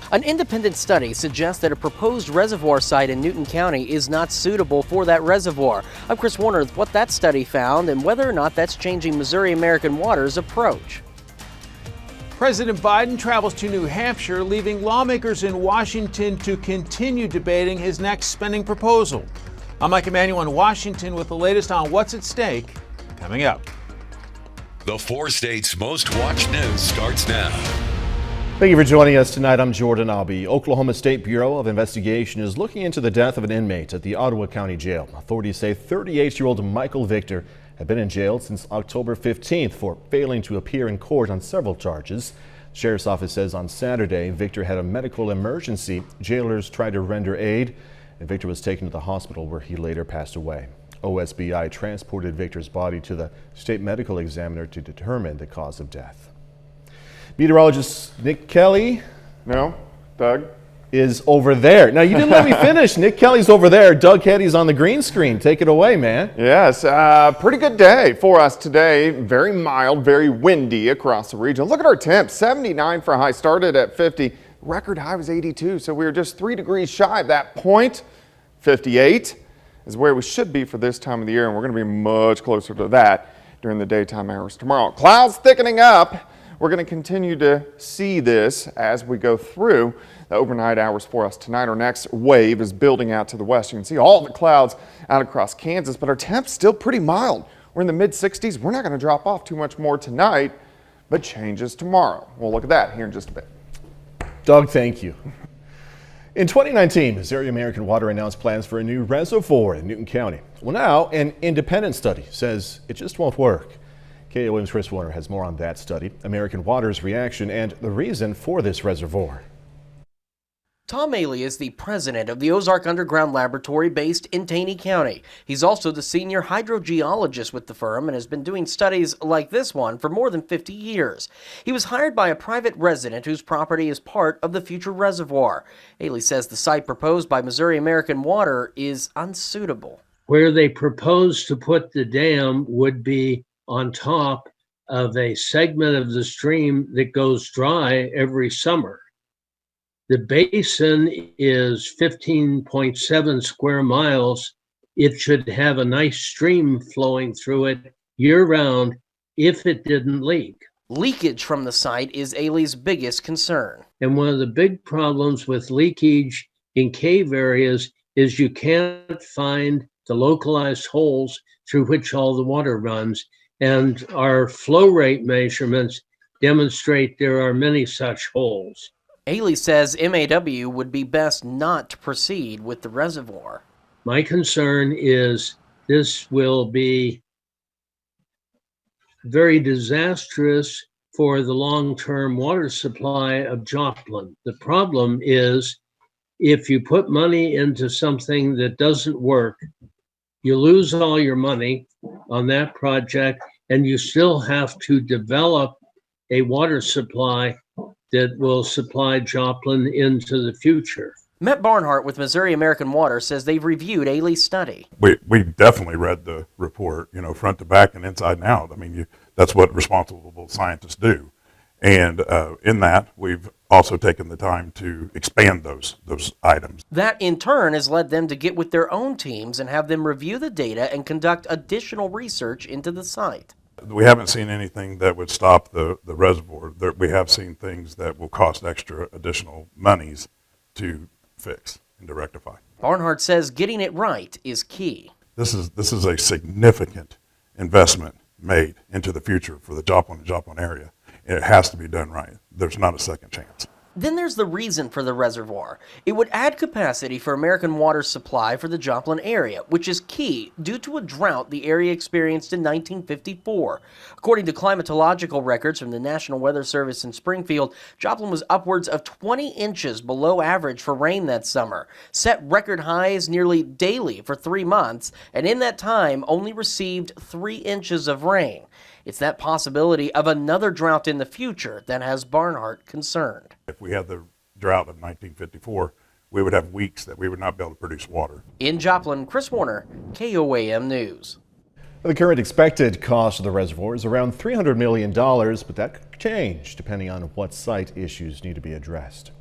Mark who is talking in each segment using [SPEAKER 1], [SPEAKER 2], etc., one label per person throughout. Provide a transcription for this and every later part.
[SPEAKER 1] An independent study suggests that a proposed reservoir site in Newton County is not suitable for that reservoir. I'm Chris Warner with what that study found and whether or not that's changing Missouri American Water's approach.
[SPEAKER 2] President Biden travels to New Hampshire, leaving lawmakers in Washington to continue debating his next spending proposal. I'm Mike Emanuel in Washington with the latest on what's at stake coming up.
[SPEAKER 3] The four states' most watched news starts now.
[SPEAKER 4] Thank you for joining us tonight. I'm Jordan Albee. Oklahoma State Bureau of Investigation is looking into the death of an inmate at the Ottawa County Jail. Authorities say 38-year-old Michael Victor had been in jail since October 15th for failing to appear in court on several charges. The Sheriff's Office says on Saturday, Victor had a medical emergency. Jailers tried to render aid, and Victor was taken to the hospital where he later passed away. OSBI transported Victor's body to the state medical examiner to determine the cause of death. Meteorologist Nick Kelly.
[SPEAKER 5] No, Doug.
[SPEAKER 4] Is over there. Now, you didn't let me finish. Nick Kelly's over there. Doug Heddy's on the green screen. Take it away, man.
[SPEAKER 5] Yes, pretty good day for us today. Very mild, very windy across the region. Look at our temps. 79 for a high. Started at 50. Record high was 82, so we were just 3 degrees shy of that point. 58 is where we should be for this time of the year, and we're going to be much closer to that during the daytime hours tomorrow. Clouds thickening up. We're going to continue to see this as we go through the overnight hours for us tonight. Our next wave is building out to the west. You can see all the clouds out across Kansas, but our temps still pretty mild. We're in the mid 60s. We're not going to drop off too much more tonight, but changes tomorrow. We'll look at that here in just a bit.
[SPEAKER 4] Doug, thank you. In 2019, Missouri American Water announced plans for a new reservoir in Newton County. Well, now an independent study says it just won't work. KOAM's Chris Warner has more on that study, American Water's reaction, and the reason for this reservoir.
[SPEAKER 1] Tom Ailey is the president of the Ozark Underground Laboratory based in Taney County. He's also the senior hydrogeologist with the firm and has been doing studies like this one for more than 50 years. He was hired by a private resident whose property is part of the future reservoir. Ailey says the site proposed by Missouri American Water is unsuitable.
[SPEAKER 6] Where they propose to put the dam would be on top of a segment of the stream that goes dry every summer. The basin is 15.7 square miles. It should have a nice stream flowing through it year-round if it didn't leak.
[SPEAKER 1] Leakage from the site is Ailey's biggest concern.
[SPEAKER 6] And one of the big problems with leakage in cave areas is you can't find the localized holes through which all the water runs. And our flow rate measurements demonstrate there are many such holes.
[SPEAKER 1] Ailey says MAW would be best not to proceed with the reservoir.
[SPEAKER 6] My concern is this will be very disastrous for the long-term water supply of Joplin. The problem is if you put money into something that doesn't work, you lose all your money on that project, and you still have to develop a water supply that will supply Joplin into the future.
[SPEAKER 1] Matt Barnhart with Missouri American Water says they've reviewed Ailey's study.
[SPEAKER 7] We definitely read the report, front to back and inside and out. I mean, that's what responsible scientists do. And in that, we've also taken the time to expand those items.
[SPEAKER 1] That, in turn, has led them to get with their own teams and have them review the data and conduct additional research into the site.
[SPEAKER 7] We haven't seen anything that would stop the reservoir. We have seen things that will cost extra additional monies to fix and to rectify.
[SPEAKER 1] Barnhart says getting it right is key.
[SPEAKER 7] This is a significant investment made into the future for the Joplin area. It has to be done right. There's not a second chance.
[SPEAKER 1] Then there's the reason for the reservoir. It would add capacity for American Water's supply for the Joplin area, which is key due to a drought the area experienced in 1954. According to climatological records from the National Weather Service in Springfield, Joplin was upwards of 20 inches below average for rain that summer, set record highs nearly daily for 3 months, and in that time only received 3 inches of rain. It's that possibility of another drought in the future that has Barnhart concerned.
[SPEAKER 7] If we had the drought of 1954, we would have weeks that we would not be able to produce water.
[SPEAKER 1] In Joplin, Chris Warner, KOAM News.
[SPEAKER 4] The current expected cost of the reservoir is around $300 million, but that could change depending on what site issues need to be addressed.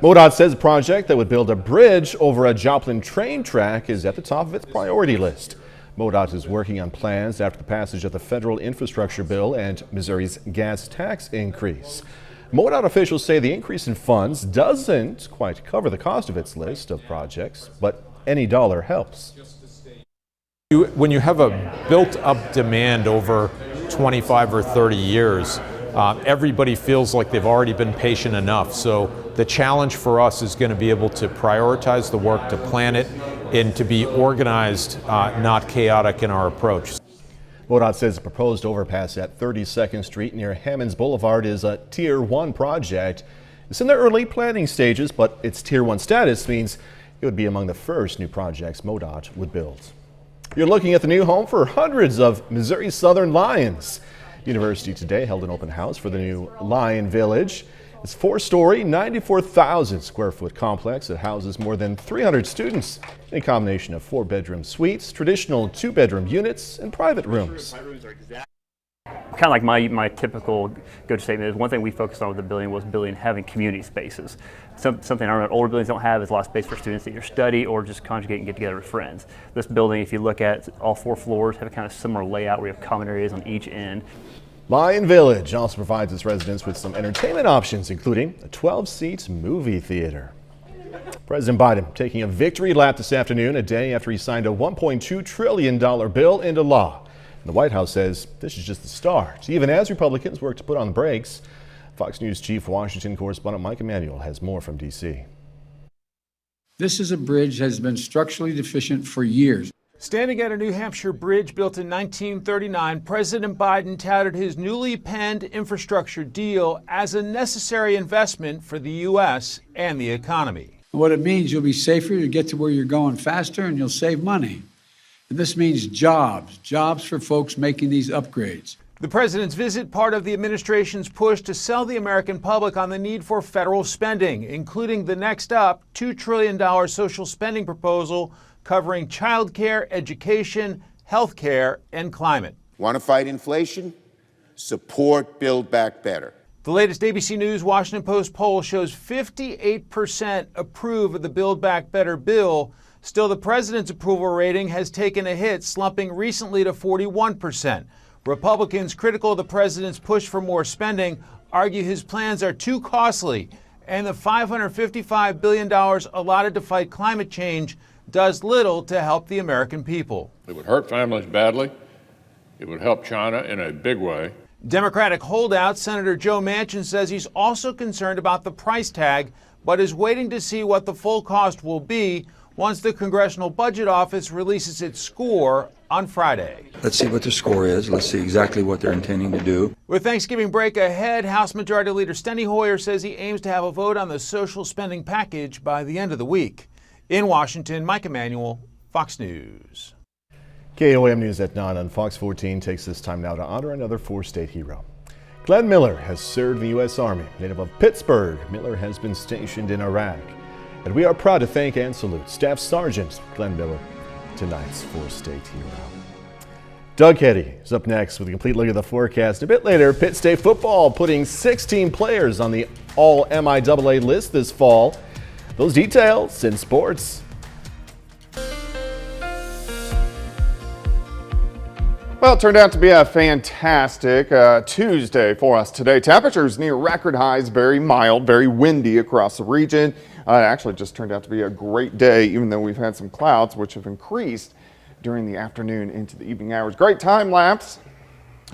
[SPEAKER 4] MoDOT says a project that would build a bridge over a Joplin train track is at the top of its priority list. MoDOT is working on plans after the passage of the federal infrastructure bill and Missouri's gas tax increase. MoDOT officials say the increase in funds doesn't quite cover the cost of its list of projects, but any dollar helps.
[SPEAKER 8] When you have a built-up demand over 25 or 30 years, everybody feels like they've already been patient enough. So the challenge for us is going to be able to prioritize the work, to plan it, and to be organized, not chaotic in our approach.
[SPEAKER 4] MoDOT says the proposed overpass at 32nd Street near Hammonds Boulevard is a Tier 1 project. It's in the early planning stages, but its Tier 1 status means it would be among the first new projects MoDOT would build. You're looking at the new home for hundreds of Missouri Southern Lions. University today held an open house for the new Lion Village. It's a 4-story, 94,000 square foot complex that houses more than 300 students in a combination of 4-bedroom suites, traditional 2-bedroom units, and private rooms.
[SPEAKER 9] Kind of like my typical go-to statement is one thing we focused on with the building was having community spaces. Something our older buildings don't have is a lot of space for students to either study or just conjugate and get together with friends. This building, if you look at all 4 floors, have a kind of similar layout where you have common areas on each end.
[SPEAKER 4] Lion Village also provides its residents with some entertainment options, including a 12-seat movie theater. President Biden taking a victory lap this afternoon, a day after he signed a $1.2 trillion bill into law. The White House says this is just the start, even as Republicans work to put on the brakes. Fox News Chief Washington correspondent Mike Emanuel has more from D.C.
[SPEAKER 10] This is a bridge that has been structurally deficient for years.
[SPEAKER 2] Standing at a New Hampshire bridge built in 1939, President Biden touted his newly penned infrastructure deal as a necessary investment for the U.S. and the economy.
[SPEAKER 10] What it means, you'll be safer, you'll get to where you're going faster, and you'll save money. And this means jobs for folks making these upgrades.
[SPEAKER 2] The president's visit part of the administration's push to sell the American public on the need for federal spending, including the next up $2 trillion social spending proposal covering child care, education, health care, and climate.
[SPEAKER 11] Want to fight inflation? Support Build Back Better.
[SPEAKER 2] The latest ABC News Washington Post poll shows 58% approve of the Build Back Better bill. Still, the president's approval rating has taken a hit, slumping recently to 41%. Republicans critical of the president's push for more spending argue his plans are too costly, and the $555 billion allotted to fight climate change does little to help the American people.
[SPEAKER 12] It would hurt families badly. It would help China in a big way.
[SPEAKER 2] Democratic holdout Senator Joe Manchin says he's also concerned about the price tag, but is waiting to see what the full cost will be once the Congressional Budget Office releases its score on Friday.
[SPEAKER 13] Let's see what the score is. Let's see exactly what they're intending to do.
[SPEAKER 2] With Thanksgiving break ahead, House Majority Leader Steny Hoyer says he aims to have a vote on the social spending package by the end of the week. In Washington, Mike Emanuel, Fox News.
[SPEAKER 4] KOAM News at 9 on Fox 14 takes this time now to honor another 4-state hero. Glenn Miller has served in the U.S. Army. Native of Pittsburgh, Miller has been stationed in Iraq. And we are proud to thank and salute Staff Sergeant Glenn Miller, tonight's 4-state hero. Doug Heddy is up next with a complete look at the forecast. A bit later, Pitt State football putting 16 players on the All-MIAA list this fall. Those details in sports.
[SPEAKER 5] Well, it turned out to be a fantastic Tuesday for us today. Temperatures near record highs, very mild, very windy across the region. It actually just turned out to be a great day, even though we've had some clouds, which have increased during the afternoon into the evening hours. Great time lapse.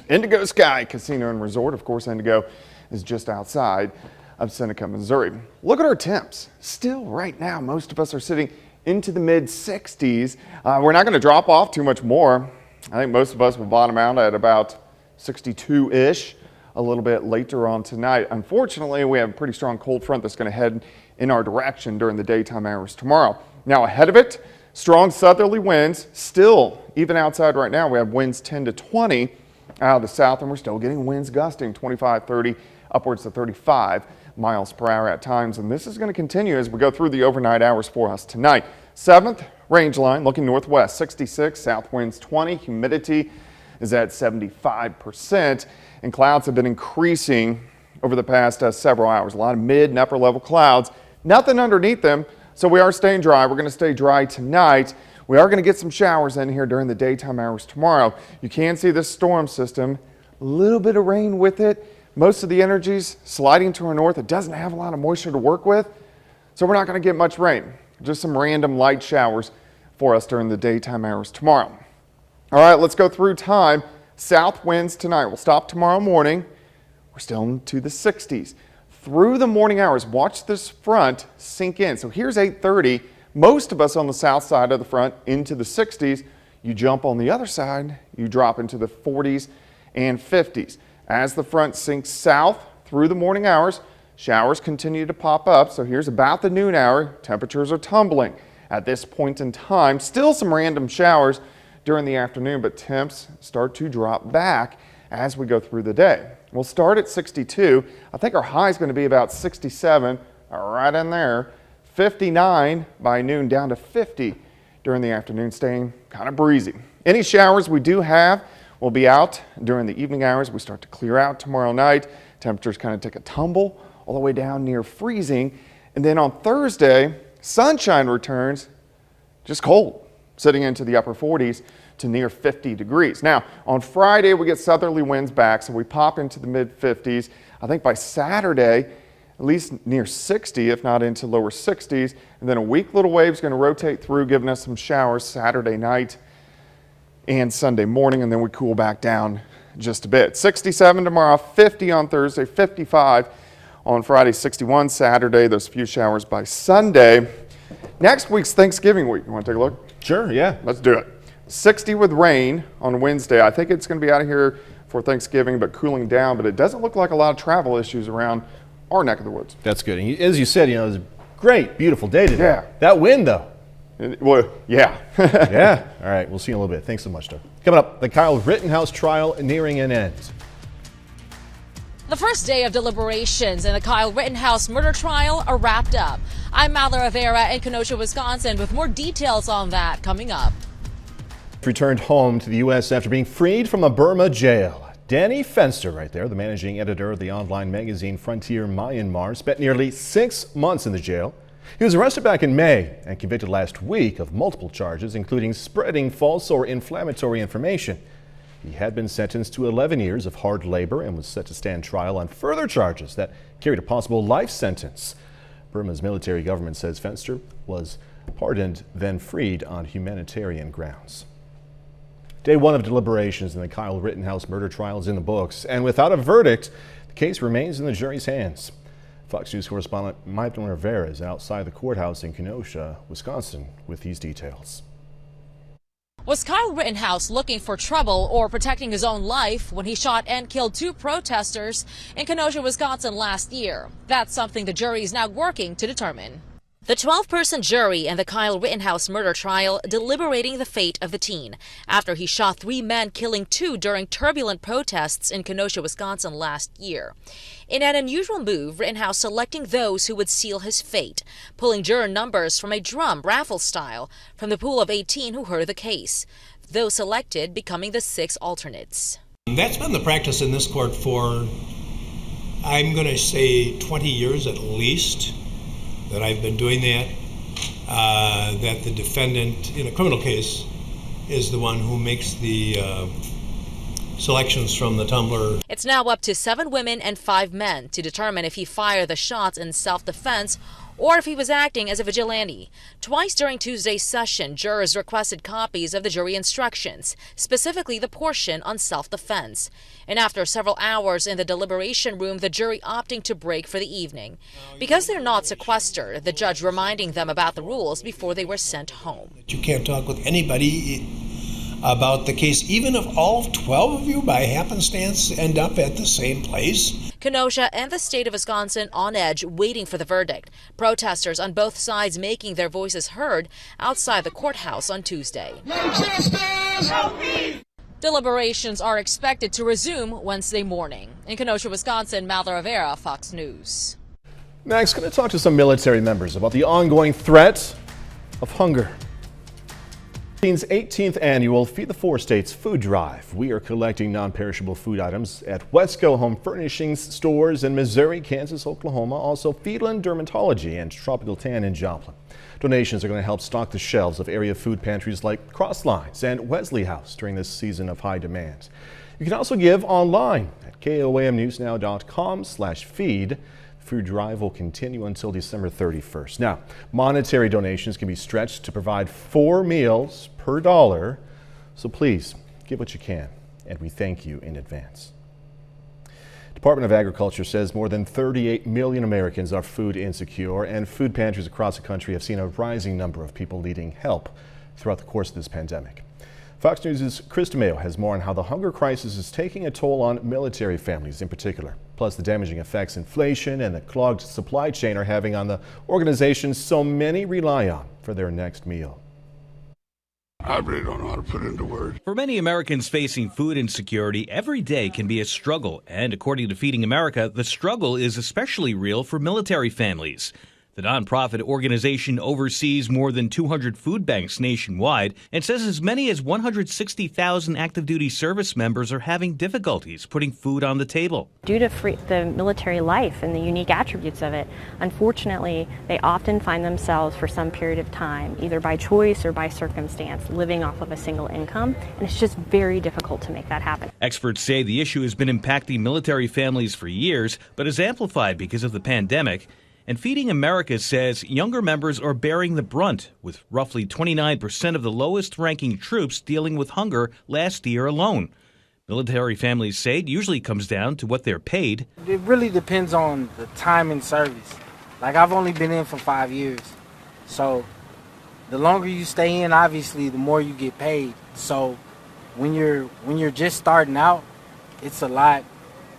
[SPEAKER 5] Indigo Sky Casino and Resort. Of course, Indigo is just outside of Seneca, Missouri. Look at our temps. Still right now, most of us are sitting into the mid 60s. We're not going to drop off too much more. I think most of us will bottom out at about 62-ish a little bit later on tonight. Unfortunately, we have a pretty strong cold front that's going to head in our direction during the daytime hours tomorrow. Now ahead of it, strong southerly winds. Still, even outside right now, we have winds 10 to 20 out of the south, and we're still getting winds gusting 25, 30, upwards to 35 miles per hour at times. And this is going to continue as we go through the overnight hours for us tonight. 7th range line looking northwest, 66, south winds 20, humidity is at 75%, and clouds have been increasing over the past several hours. A lot of mid and upper level clouds Nothing underneath them, so we are staying dry. We're going to stay dry tonight. We are going to get some showers in here during the daytime hours tomorrow. You can see this storm system, a little bit of rain with it. Most of the energy's sliding to our north. It doesn't have a lot of moisture to work with, so we're not going to get much rain. Just some random light showers for us during the daytime hours tomorrow. All right, let's go through time. South winds tonight will stop tomorrow morning. We're still into the 60s. Through the morning hours, watch this front sink in. So here's 8:30. Most of us on the south side of the front into the 60s. You jump on the other side, you drop into the 40s and 50s. As the front sinks south through the morning hours, showers continue to pop up. So here's about the noon hour. Temperatures are tumbling. At this point in time, still some random showers during the afternoon, but temps start to drop back as we go through the day. We'll start at 62. I think our high is going to be about 67, right in there. 59 by noon, down to 50 during the afternoon, staying kind of breezy. Any showers we do have will be out during the evening hours. We start to clear out tomorrow night. Temperatures kind of take a tumble all the way down near freezing. And then on Thursday, sunshine returns, just cold, sitting into the upper 40s to near 50 degrees. Now, on Friday, we get southerly winds back, so we pop into the mid 50s. I think by Saturday, at least near 60, if not into lower 60s. And then a weak little wave is going to rotate through, giving us some showers Saturday night and Sunday morning, and then we cool back down just a bit. 67 tomorrow, 50 on Thursday, 55 on Friday, 61 Saturday, those few showers by Sunday. Next week's Thanksgiving week. You want to take a look?
[SPEAKER 4] Sure, yeah.
[SPEAKER 5] Let's do it. 60 with rain on Wednesday. I think it's going to be out of here for Thanksgiving, but cooling down. But it doesn't look like a lot of travel issues around our neck of the woods.
[SPEAKER 4] That's good. And as you said, it was a great, beautiful day today.
[SPEAKER 5] Yeah.
[SPEAKER 4] That wind, though.
[SPEAKER 5] Well, yeah.
[SPEAKER 4] Yeah. All right. We'll see you in a little bit. Thanks so much, Doug. Coming up, the Kyle Rittenhouse trial nearing an end.
[SPEAKER 14] The first day of deliberations in the Kyle Rittenhouse murder trial are wrapped up. I'm Mallory Rivera in Kenosha, Wisconsin, with more details on that coming up.
[SPEAKER 4] Returned home to the U.S. after being freed from a Burma jail. Danny Fenster, right there, the managing editor of the online magazine Frontier Myanmar, spent nearly 6 months in the jail. He was arrested back in May and convicted last week of multiple charges, including spreading false or inflammatory information. He had been sentenced to 11 years of hard labor and was set to stand trial on further charges that carried a possible life sentence. Burma's military government says Fenster was pardoned, then freed on humanitarian grounds. Day one of deliberations in the Kyle Rittenhouse murder trial is in the books, and without a verdict, the case remains in the jury's hands. Fox News correspondent Mike Rivera is outside the courthouse in Kenosha, Wisconsin, with these details.
[SPEAKER 14] Was Kyle Rittenhouse looking for trouble or protecting his own life when he shot and killed 2 protesters in Kenosha, Wisconsin last year? That's something the jury is now working to determine. The 12-person jury in the Kyle Rittenhouse murder trial deliberating the fate of the teen after he shot 3 men, killing 2 during turbulent protests in Kenosha, Wisconsin last year. In an unusual move, Rittenhouse selecting those who would seal his fate, pulling juror numbers from a drum raffle style from the pool of 18 who heard the case, those selected becoming the 6 alternates.
[SPEAKER 15] That's been the practice in this court for, I'm going to say, 20 years at least. That I've been doing that the defendant in a criminal case is the one who makes the selections from the tumbler.
[SPEAKER 14] It's now up to 7 women and 5 men to determine if he fired the shots in self-defense or if he was acting as a vigilante. Twice during Tuesday's session, jurors requested copies of the jury instructions, specifically the portion on self-defense. And after several hours in the deliberation room, the jury opting to break for the evening. Because they're not sequestered, the judge reminding them about the rules before they were sent home.
[SPEAKER 15] You can't talk with anybody about the case, even if all 12 of you by happenstance end up at the same place.
[SPEAKER 14] Kenosha and the state of Wisconsin on edge, waiting for the verdict. Protesters on both sides making their voices heard outside the courthouse on Tuesday. Deliberations are expected to resume Wednesday morning. In Kenosha, Wisconsin, Mallory Rivera, Fox News.
[SPEAKER 4] Next, going to talk to some military members about the ongoing threat of hunger. 18th annual Feed the Four States food drive. We are collecting non-perishable food items at Wesco Home Furnishings stores in Missouri, Kansas, Oklahoma, also Feedland Dermatology and Tropical Tan in Joplin. Donations are going to help stock the shelves of area food pantries like Crosslines and Wesley House during this season of high demand. You can also give online at koamnewsnow.com/feed. Food drive will continue until December 31st. Now, monetary donations can be stretched to provide 4 meals per dollar, so please give what you can, and we thank you in advance. Department of Agriculture says more than 38 million Americans are food insecure, and food pantries across the country have seen a rising number of people needing help throughout the course of this pandemic. Fox News' Chris DeMeo has more on how the hunger crisis is taking a toll on military families in particular, plus the damaging effects inflation and the clogged supply chain are having on the organizations so many rely on for their next meal.
[SPEAKER 16] I really don't know how to put it into words.
[SPEAKER 17] For many Americans facing food insecurity, every day can be a struggle. And according to Feeding America, the struggle is especially real for military families. The nonprofit organization oversees more than 200 food banks nationwide and says as many as 160,000 active duty service members are having difficulties putting food on the table.
[SPEAKER 18] Due to the military life and the unique attributes of it, unfortunately, they often find themselves for some period of time, either by choice or by circumstance, living off of a single income, and it's just very difficult to make that happen.
[SPEAKER 17] Experts say the issue has been impacting military families for years, but is amplified because of the pandemic. And Feeding America says younger members are bearing the brunt, with roughly 29% of the lowest-ranking troops dealing with hunger last year alone. Military families say it usually comes down to what they're paid.
[SPEAKER 19] It really depends on the time in service. Like, I've only been in for 5 years. So the longer you stay in, obviously, the more you get paid. So when you're just starting out, it's a lot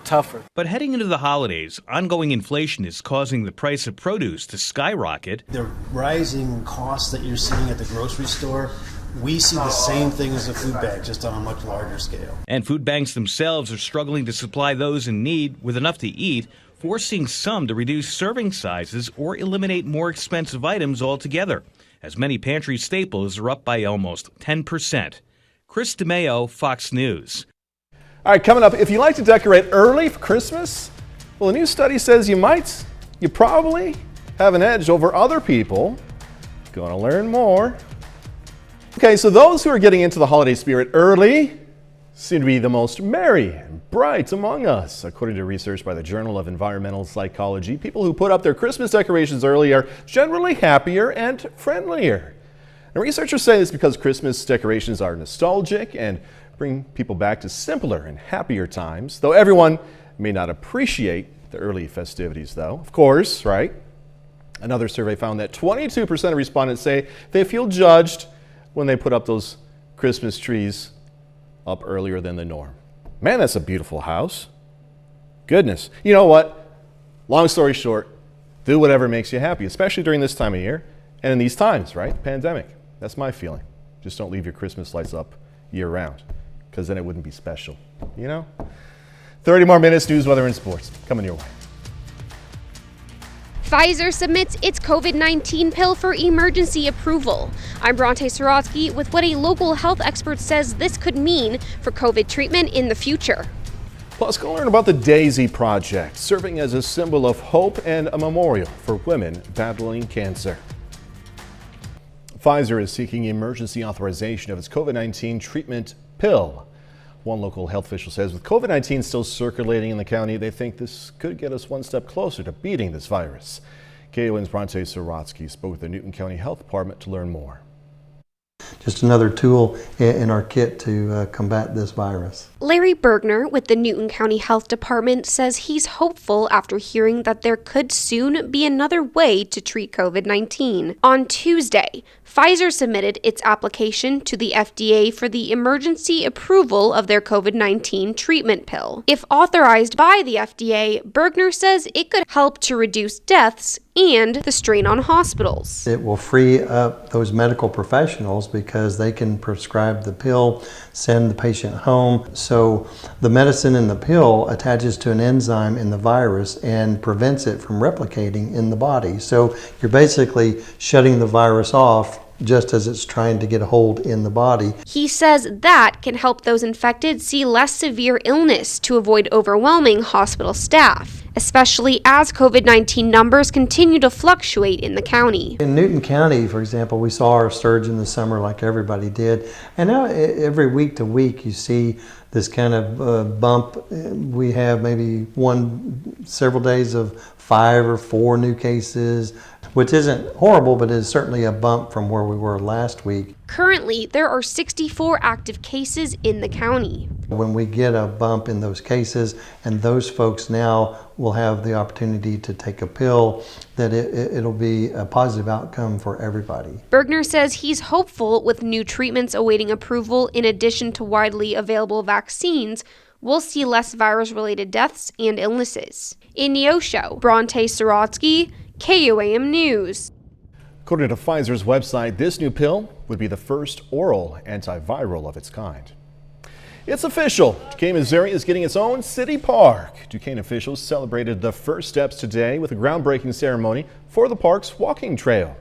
[SPEAKER 19] tougher.
[SPEAKER 17] But heading into the holidays, ongoing inflation is causing the price of produce to skyrocket.
[SPEAKER 20] The rising costs that you're seeing at the grocery store, we see the same thing as a food bank, just on a much larger scale.
[SPEAKER 17] And food banks themselves are struggling to supply those in need with enough to eat, forcing some to reduce serving sizes or eliminate more expensive items altogether, as many pantry staples are up by almost 10%. Chris DeMeo, Fox News.
[SPEAKER 4] All right, coming up, if you like to decorate early for Christmas, well, a new study says you probably have an edge over other people. Going to learn more. Okay, so those who are getting into the holiday spirit early seem to be the most merry and bright among us. According to research by the Journal of Environmental Psychology, people who put up their Christmas decorations early are generally happier and friendlier. And researchers say this because Christmas decorations are nostalgic and bring people back to simpler and happier times, though everyone may not appreciate the early festivities, though, of course, right? Another survey found that 22% of respondents say they feel judged when they put up those Christmas trees up earlier than the norm. Man, that's a beautiful house. Goodness. You know what? Long story short, do whatever makes you happy, especially during this time of year and in these times, right? Pandemic. That's my feeling. Just don't leave your Christmas lights up year round, because then it wouldn't be special, you know? 30 more minutes, news, weather, and sports coming your way.
[SPEAKER 21] Pfizer submits its COVID-19 pill for emergency approval. I'm Bronte Sorotsky with what a local health expert says this could mean for COVID treatment in the future.
[SPEAKER 4] Plus, go learn about the DAISY Project, serving as a symbol of hope and a memorial for women battling cancer. Pfizer is seeking emergency authorization of its COVID-19 treatment pill. One local health official says with COVID-19 still circulating in the county, they think this could get us one step closer to beating this virus. KOAM's Bronte Sorotsky spoke with the Newton County Health Department to learn more.
[SPEAKER 22] Just another tool in our kit to combat this virus.
[SPEAKER 21] Larry Bergner with the Newton County Health Department says he's hopeful after hearing that there could soon be another way to treat COVID-19. On Tuesday, Pfizer submitted its application to the FDA for the emergency approval of their COVID-19 treatment pill. If authorized by the FDA, Bergner says it could help to reduce deaths and the strain on hospitals.
[SPEAKER 22] It will free up those medical professionals because they can prescribe the pill, send the patient home. So the medicine in the pill attaches to an enzyme in the virus and prevents it from replicating in the body. So you're basically shutting the virus off just as it's trying to get a hold in the body.
[SPEAKER 21] He says that can help those infected see less severe illness to avoid overwhelming hospital staff, especially as COVID-19 numbers continue to fluctuate in the county.
[SPEAKER 22] In Newton County, for example, we saw our surge in the summer like everybody did. And now every week to week you see this kind of bump. We have maybe several days of 5 or 4 new cases, which isn't horrible, but is certainly a bump from where we were last week.
[SPEAKER 21] Currently, there are 64 active cases in the county.
[SPEAKER 22] When we get a bump in those cases, and those folks now will have the opportunity to take a pill, that it'll be a positive outcome for everybody.
[SPEAKER 21] Bergner says he's hopeful with new treatments awaiting approval in addition to widely available vaccines, we'll see less virus-related deaths and illnesses. In Neosho, Bronte Sorotsky, KOAM News.
[SPEAKER 4] According to Pfizer's website, this new pill would be the first oral antiviral of its kind. It's official. Duquesne, Missouri is getting its own city park. Duquesne officials celebrated the first steps today with a groundbreaking ceremony for the park's walking trail.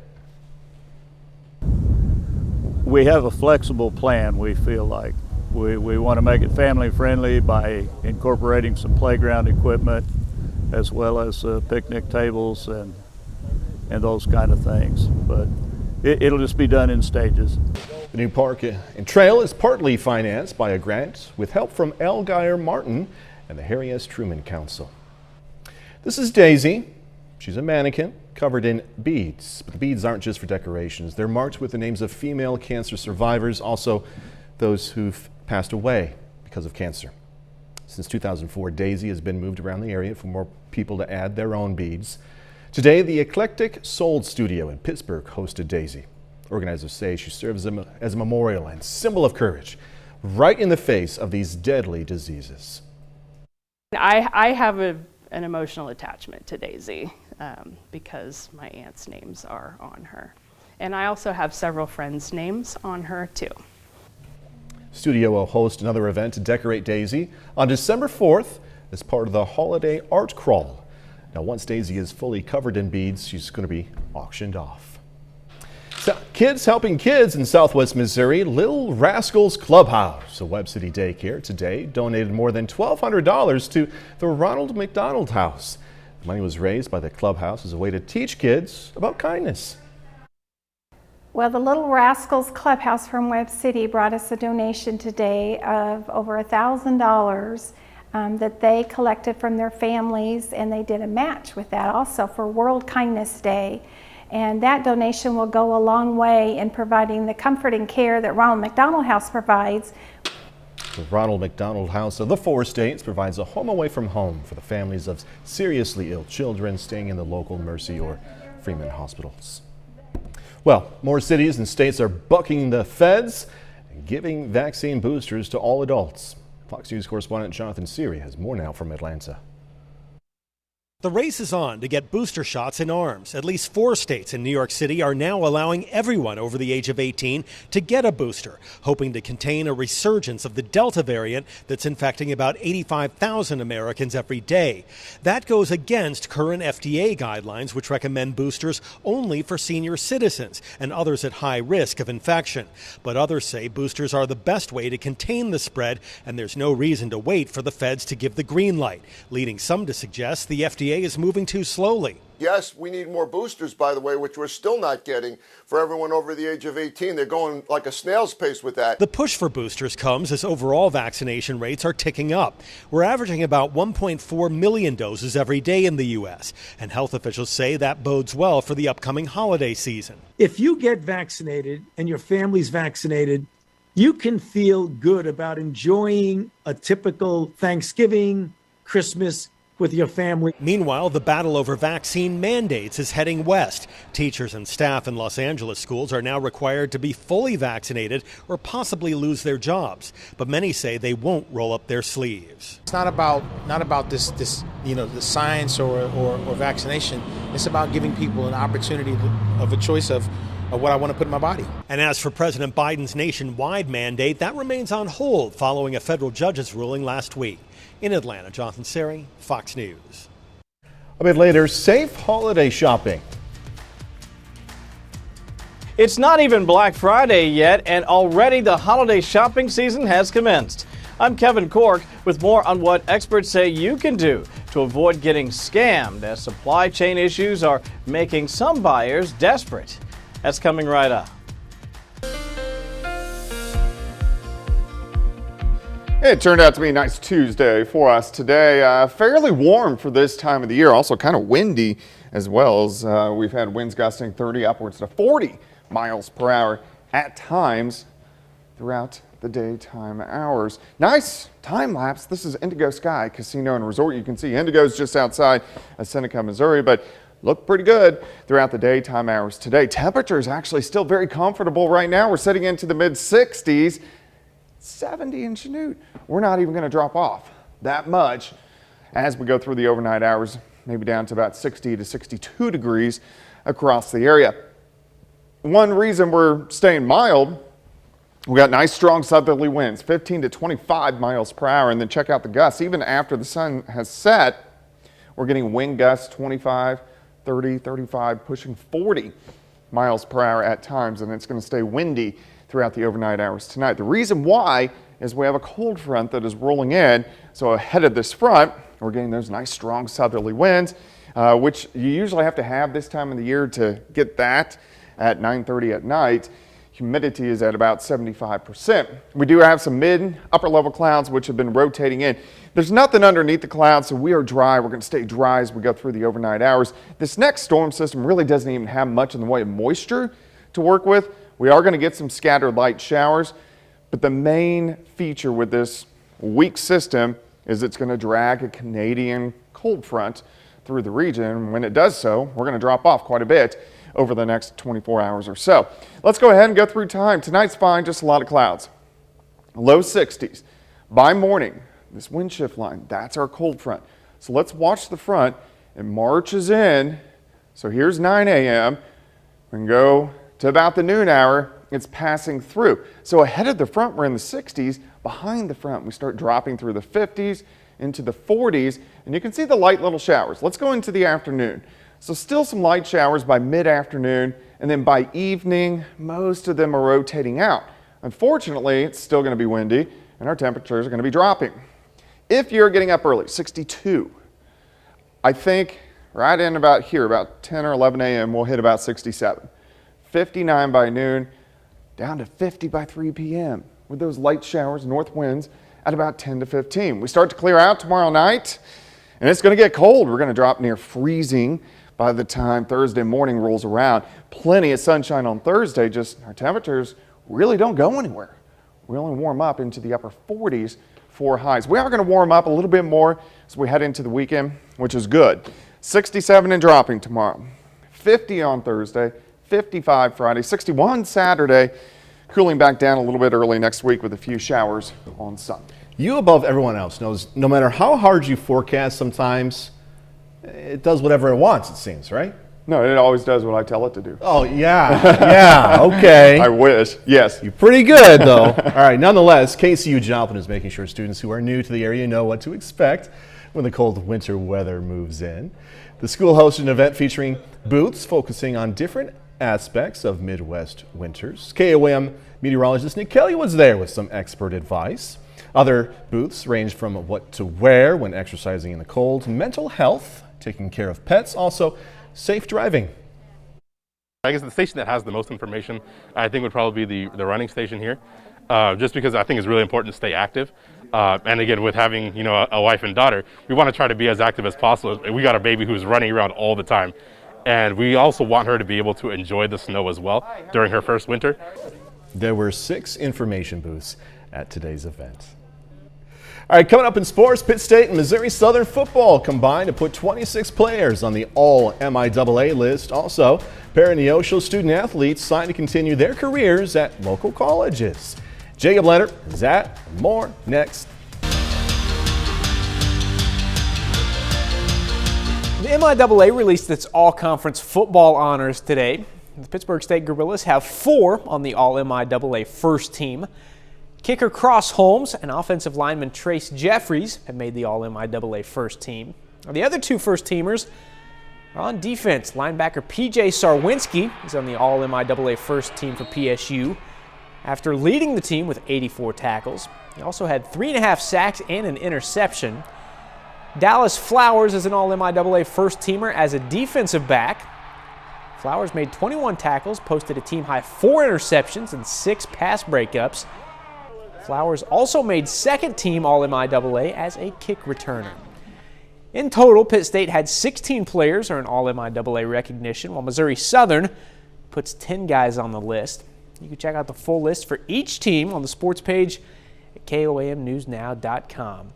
[SPEAKER 3] We have a flexible plan, we feel like. We want to make it family friendly by incorporating some playground equipment as well as picnic tables and those kind of things. But it'll just be done in stages.
[SPEAKER 4] The new park and trail is partly financed by a grant with help from L. Geyer Martin and the Harry S. Truman Council. This is Daisy. She's a mannequin covered in beads. But the beads aren't just for decorations. They're marked with the names of female cancer survivors, also those who've passed away because of cancer. Since 2004, Daisy has been moved around the area for more people to add their own beads. Today, the Eclectic Soul Studio in Pittsburgh hosted Daisy. Organizers say she serves as a memorial and symbol of courage, right in the face of these deadly diseases.
[SPEAKER 6] I have an emotional attachment to Daisy because my aunt's names are on her. And I also have several friends' names on her too.
[SPEAKER 4] Studio will host another event to decorate Daisy on December 4th as part of the Holiday Art Crawl. Now, once Daisy is fully covered in beads, she's going to be auctioned off. So, Kids Helping Kids in Southwest Missouri, Little Rascals Clubhouse, a Webb City daycare, today donated more than $1,200 to the Ronald McDonald House. The money was raised by the clubhouse as a way to teach kids about kindness.
[SPEAKER 23] Well, the Little Rascals Clubhouse from Webb City brought us a donation today of over $1,000 that they collected from their families, and they did a match with that also for World Kindness Day. And that donation will go a long way in providing the comfort and care that Ronald McDonald House provides.
[SPEAKER 4] The Ronald McDonald House of the 4 states provides a home away from home for the families of seriously ill children staying in the local Mercy or Freeman hospitals. Well, more cities and states are bucking the feds and giving vaccine boosters to all adults. Fox News correspondent Jonathan Seary has more now from Atlanta.
[SPEAKER 24] The race is on to get booster shots in arms. At least 4 states in New York City are now allowing everyone over the age of 18 to get a booster, hoping to contain a resurgence of the Delta variant that's infecting about 85,000 Americans every day. That goes against current FDA guidelines, which recommend boosters only for senior citizens and others at high risk of infection. But others say boosters are the best way to contain the spread, and there's no reason to wait for the feds to give the green light, leading some to suggest the FDA is moving too slowly.
[SPEAKER 11] Yes, we need more boosters, by the way, which we're still not getting for everyone over the age of 18. They're going like a snail's pace with that.
[SPEAKER 24] The push for boosters comes as overall vaccination rates are ticking up. We're averaging about 1.4 million doses every day in the U.S., and health officials say that bodes well for the upcoming holiday season.
[SPEAKER 25] If you get vaccinated and your family's vaccinated, you can feel good about enjoying a typical Thanksgiving, Christmas, with your family.
[SPEAKER 24] Meanwhile, the battle over vaccine mandates is heading west. Teachers and staff in Los Angeles schools are now required to be fully vaccinated or possibly lose their jobs. But many say they won't roll up their sleeves.
[SPEAKER 26] It's not about this the science or vaccination. It's about giving people an opportunity of a choice of what I want to put in my body.
[SPEAKER 24] And as for President Biden's nationwide mandate, that remains on hold following a federal judge's ruling last week. In Atlanta, Jonathan Seary, Fox News.
[SPEAKER 4] A bit later, safe holiday shopping.
[SPEAKER 1] It's not even Black Friday yet, and already the holiday shopping season has commenced. I'm Kevin Cork with more on what experts say you can do to avoid getting scammed, as supply chain issues are making some buyers desperate. That's coming right up.
[SPEAKER 5] It turned out to be a nice Tuesday for us today. Fairly warm for this time of the year, also kind of windy as well, as we've had winds gusting 30 upwards to 40 miles per hour at times throughout the daytime hours. Nice time lapse. This is Indigo Sky Casino and Resort. You can see Indigo's just outside of Seneca, Missouri, but look pretty good throughout the daytime hours today. Temperature is actually still very comfortable right now. We're setting into the mid 60s. 70 in Chanute. We're not even going to drop off that much as we go through the overnight hours, maybe down to about 60 to 62 degrees across the area. One reason we're staying mild, we got nice strong southerly winds, 15 to 25 miles per hour, and then check out the gusts. Even after the sun has set, we're getting wind gusts 25, 30, 35, pushing 40 miles per hour at times, and it's going to stay windy throughout the overnight hours tonight. The reason why is we have a cold front that is rolling in. So ahead of this front, we're getting those nice strong southerly winds, which you usually have to have this time of the year to get that at 9:30 at night. Humidity is at about 75%. We do have some mid, upper level clouds which have been rotating in. There's nothing underneath the clouds, so we are dry. We're going to stay dry as we go through the overnight hours. This next storm system really doesn't even have much in the way of moisture to work with. We are going to get some scattered light showers, but the main feature with this weak system is it's going to drag a Canadian cold front through the region. When it does so, we're going to drop off quite a bit over the next 24 hours or so. Let's go ahead and go through time. Tonight's fine, just a lot of clouds. Low 60s. By morning, this wind shift line, that's our cold front. So let's watch the front. It marches in. So here's 9 a.m. We can go to about the noon hour, it's passing through. So ahead of the front, we're in the 60s. Behind the front, we start dropping through the 50s into the 40s, and you can see the light little showers. Let's go into the afternoon. So still some light showers by mid-afternoon, and then by evening, most of them are rotating out. Unfortunately, it's still going to be windy, and our temperatures are going to be dropping. If you're getting up early, 62. I think right in about here, about 10 or 11 a.m., we'll hit about 67. 59 by noon, down to 50 by 3 p.m. with those light showers, north winds at about 10 to 15. We start to clear out tomorrow night, and it's going to get cold. We're going to drop near freezing by the time Thursday morning rolls around. Plenty of sunshine on Thursday, just our temperatures really don't go anywhere. We only warm up into the upper 40s for highs. We are going to warm up a little bit more as we head into the weekend, which is good. 67 and dropping tomorrow, 50 on Thursday, 55 Friday, 61 Saturday, cooling back down a little bit early next week with a few showers on Sunday.
[SPEAKER 4] You above everyone else knows no matter how hard you forecast, sometimes it does whatever it wants, it seems, right?
[SPEAKER 5] No, it always does what I tell it to do.
[SPEAKER 4] Oh, yeah, okay.
[SPEAKER 5] I wish, yes.
[SPEAKER 4] You're pretty good, though. All right, nonetheless, KCU Joplin is making sure students who are new to the area know what to expect when the cold winter weather moves in. The school hosted an event featuring booths focusing on different aspects of Midwest winters. KOAM meteorologist Nick Kelly was there with some expert advice. Other booths ranged from what to wear when exercising in the cold, mental health, taking care of pets, also safe driving.
[SPEAKER 7] I guess the station that has the most information, I think, would probably be the running station here, just because I think it's really important to stay active. And again, with having a wife and daughter, we want to try to be as active as possible. We got a baby who's running around all the time. And we also want her to be able to enjoy the snow as well during her first winter.
[SPEAKER 4] There were 6 information booths at today's event. All right, coming up in sports, Pitt State and Missouri Southern football combined to put 26 players on the All-MIAA list. Also, Paraneosho student athletes signed to continue their careers at local colleges. Jacob Leonard, that and more next.
[SPEAKER 8] The MIAA released its all-conference football honors today. The Pittsburgh State Gorillas have 4 on the All-MIAA first team. Kicker Cross Holmes and offensive lineman Trace Jeffries have made the All-MIAA first team. The other 2 first-teamers On defense, linebacker P.J. Sarwinski is on the All-MIAA first team for PSU after leading the team with 84 tackles. He also had 3.5 sacks and an interception. Dallas Flowers is an All-MIAA first teamer as a defensive back. Flowers made 21 tackles, posted a team-high 4 interceptions and 6 pass breakups. Flowers also made second-team All-MIAA as a kick returner. In total, Pitt State had 16 players earn All-MIAA recognition, while Missouri Southern puts 10 guys on the list. You can check out the full list for each team on the sports page at KOAMnewsnow.com.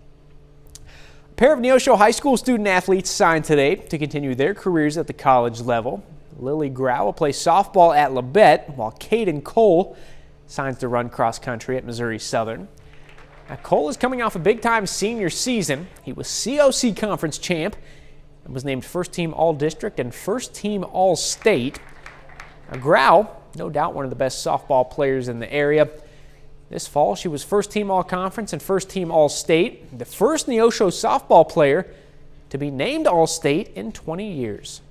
[SPEAKER 8] A pair of Neosho High School student-athletes signed today to continue their careers at the college level. Lily Grau will play softball at Labette, while Caden Cole signs to run cross-country at Missouri Southern. Now, Cole is coming off a big-time senior season. He was COC Conference champ and was named first-team All-District and first-team All-State. Now, Grau, no doubt one of the best softball players in the area. This fall, she was first-team All-Conference and first-team All-State, the first Neosho softball player to be named All-State in 20 years.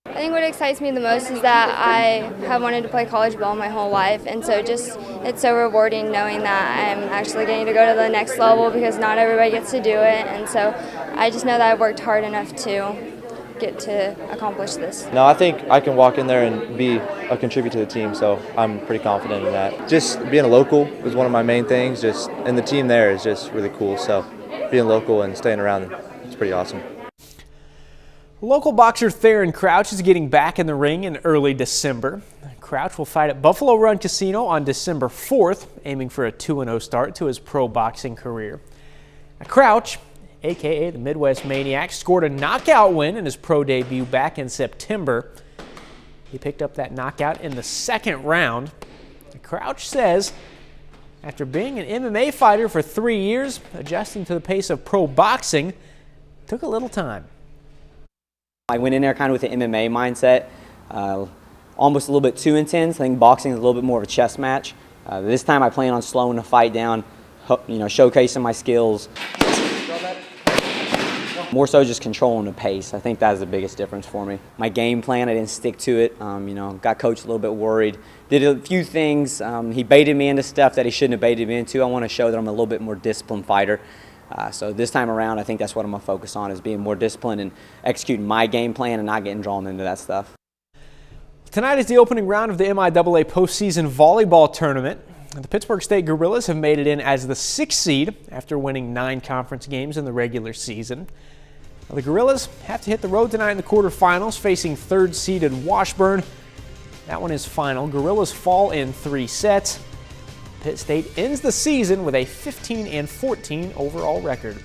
[SPEAKER 2] I think what excites me the most is that I have wanted to play college ball my whole life, and so it's so rewarding knowing that I'm actually getting to go to the next level because not everybody gets to do it, and so I just know that I worked hard enough to get to accomplish this.
[SPEAKER 9] No, I think I can walk in there and be a contributor to the team, so I'm pretty confident in that. Just being a local is one of my main things, and the team there is just really cool, so being local and staying around, it's pretty awesome.
[SPEAKER 8] Local boxer Theron Crouch is getting back in the ring in early December. Crouch will fight at Buffalo Run Casino on December 4th, aiming for a 2-0 start to his pro boxing career. Now, Crouch, a.k.a. the Midwest Maniac, scored a knockout win in his pro debut back in September. He picked up that knockout in the second round. Crouch says, after being an MMA fighter for 3 years, adjusting to the pace of pro boxing took a little time.
[SPEAKER 10] I went in there kind of with an MMA mindset, almost a little bit too intense. I think boxing is a little bit more of a chess match. This time I plan on slowing the fight down, showcasing my skills. More so just controlling the pace. I think that's the biggest difference for me. My game plan, I didn't stick to it. Got coach a little bit worried. Did a few things. He baited me into stuff that he shouldn't have baited me into. I want to show that I'm a little bit more disciplined fighter. So this time around, I think that's what I'm going to focus on, is being more disciplined and executing my game plan and not getting drawn into that stuff.
[SPEAKER 8] Tonight is the opening round of the MIAA postseason volleyball tournament. The Pittsburgh State Gorillas have made it in as the 6th seed after winning 9 conference games in the regular season. Now, the Gorillas have to hit the road tonight in the quarterfinals, facing 3rd-seeded Washburn. That one is final. Gorillas fall in 3 sets. Pitt State ends the season with a 15-14 overall record.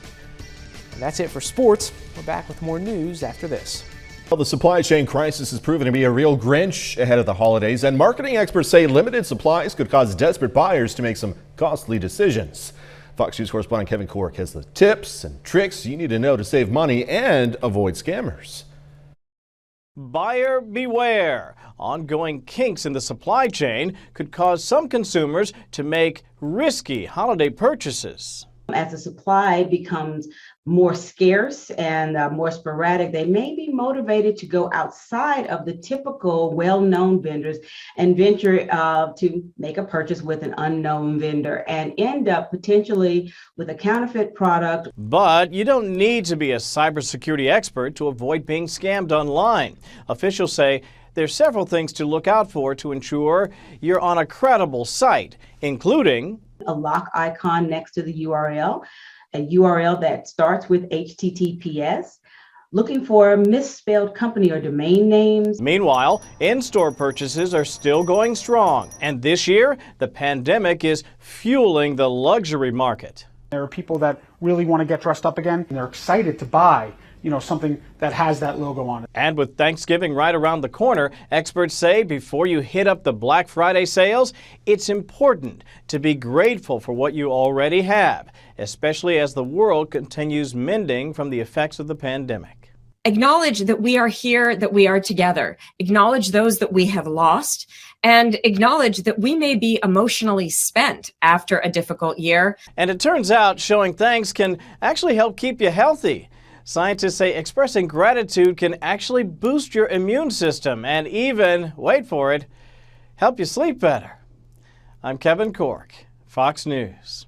[SPEAKER 8] And that's it for sports. We're back with more news after this.
[SPEAKER 4] Well, the supply chain crisis has proven to be a real Grinch ahead of the holidays, and marketing experts say limited supplies could cause desperate buyers to make some costly decisions. Fox News correspondent Kevin Cork has the tips and tricks you need to know to save money and avoid scammers.
[SPEAKER 1] Buyer beware. Ongoing kinks in the supply chain could cause some consumers to make risky holiday purchases.
[SPEAKER 12] As the supply becomes more scarce and more sporadic, they may be motivated to go outside of the typical well-known vendors and venture to make a purchase with an unknown vendor and end up potentially with a counterfeit product.
[SPEAKER 1] But you don't need to be a cybersecurity expert to avoid being scammed online. Officials say there's several things to look out for to ensure you're on a credible site, including
[SPEAKER 12] a lock icon next to the URL, a URL that starts with HTTPS, looking for misspelled company or domain names.
[SPEAKER 1] Meanwhile, in-store purchases are still going strong, and this year, the pandemic is fueling the luxury market.
[SPEAKER 13] There are people that really want to get dressed up again, and they're excited to buy something that has that logo on it.
[SPEAKER 1] And with Thanksgiving right around the corner, experts say before you hit up the Black Friday sales, it's important to be grateful for what you already have, especially as the world continues mending from the effects of the pandemic.
[SPEAKER 15] Acknowledge that we are here, that we are together. Acknowledge those that we have lost, and acknowledge that we may be emotionally spent after a difficult year.
[SPEAKER 1] And it turns out showing thanks can actually help keep you healthy. Scientists say expressing gratitude can actually boost your immune system and even, wait for it, help you sleep better. I'm Kevin Cork, Fox News.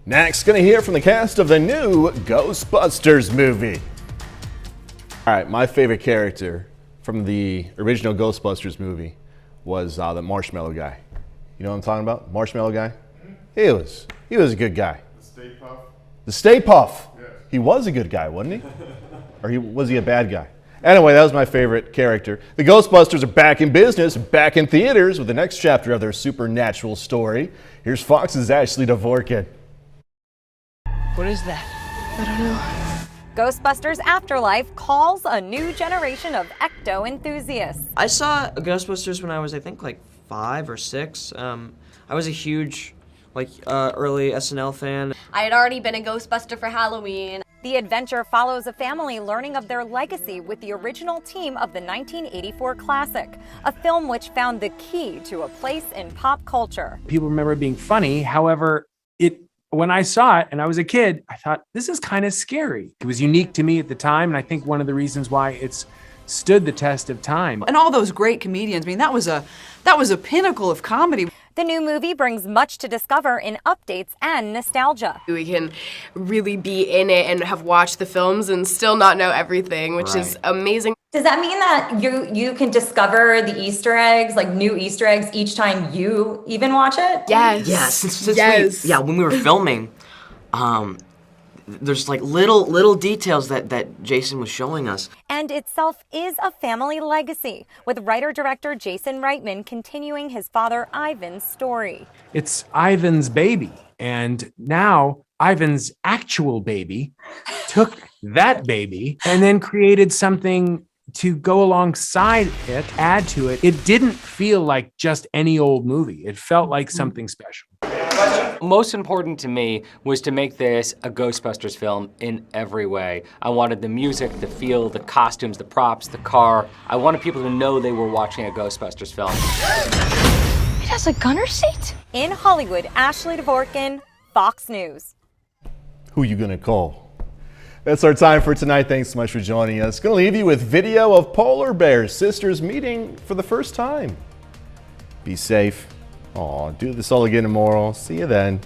[SPEAKER 4] Next, going to hear from the cast of the new Ghostbusters movie. All right, my favorite character from the original Ghostbusters movie was the marshmallow guy. You know what I'm talking about? Marshmallow guy? He was a good guy.
[SPEAKER 11] The Stay Puft?
[SPEAKER 4] The Stay Puft.
[SPEAKER 11] Yes.
[SPEAKER 4] He was a good guy, wasn't he? Or was he a bad guy? Anyway, that was my favorite character. The Ghostbusters are back in business, back in theaters with the next chapter of their supernatural story. Here's Fox's Ashley Dvorkin.
[SPEAKER 14] What is that?
[SPEAKER 16] I don't know. Ghostbusters Afterlife calls a new generation of ecto enthusiasts.
[SPEAKER 14] I saw Ghostbusters when I was, I think, like 5 or 6. I was a huge, early SNL fan.
[SPEAKER 16] I had already been a Ghostbuster for Halloween. The adventure follows a family learning of their legacy with the original team of the 1984 classic, a film which found the key to a place in pop culture.
[SPEAKER 17] People remember it being funny. However, when I saw it and I was a kid, I thought, this is kind of scary. It was unique to me at the time, and I think one of the reasons why it's stood the test of time.
[SPEAKER 18] And all those great comedians, I mean, that was a pinnacle of comedy.
[SPEAKER 16] The new movie brings much to discover in updates and nostalgia.
[SPEAKER 19] We can really be in it and have watched the films and still not know everything, which is amazing.
[SPEAKER 16] Does that mean that you can discover the Easter eggs, like new Easter eggs, each time you even watch it?
[SPEAKER 19] Yes.
[SPEAKER 14] Yes. When we were filming, there's like little details that Jason was showing us.
[SPEAKER 16] And itself is a family legacy, with writer-director Jason Reitman continuing his father Ivan's story.
[SPEAKER 17] It's Ivan's baby, and now Ivan's actual baby took that baby and then created something to go alongside it, add to it. It didn't feel like just any old movie. It felt like something special.
[SPEAKER 20] Most important to me was to make this a Ghostbusters film in every way. I wanted the music, the feel, the costumes, the props, the car. I wanted people to know they were watching a Ghostbusters film.
[SPEAKER 16] It has a gunner seat? In Hollywood, Ashley Dvorkin, Fox News.
[SPEAKER 4] Who you gonna call? That's our time for tonight. Thanks so much for joining us. Gonna leave you with video of polar bear sisters meeting for the first time. Be safe. Aw, do this all again tomorrow. See you then.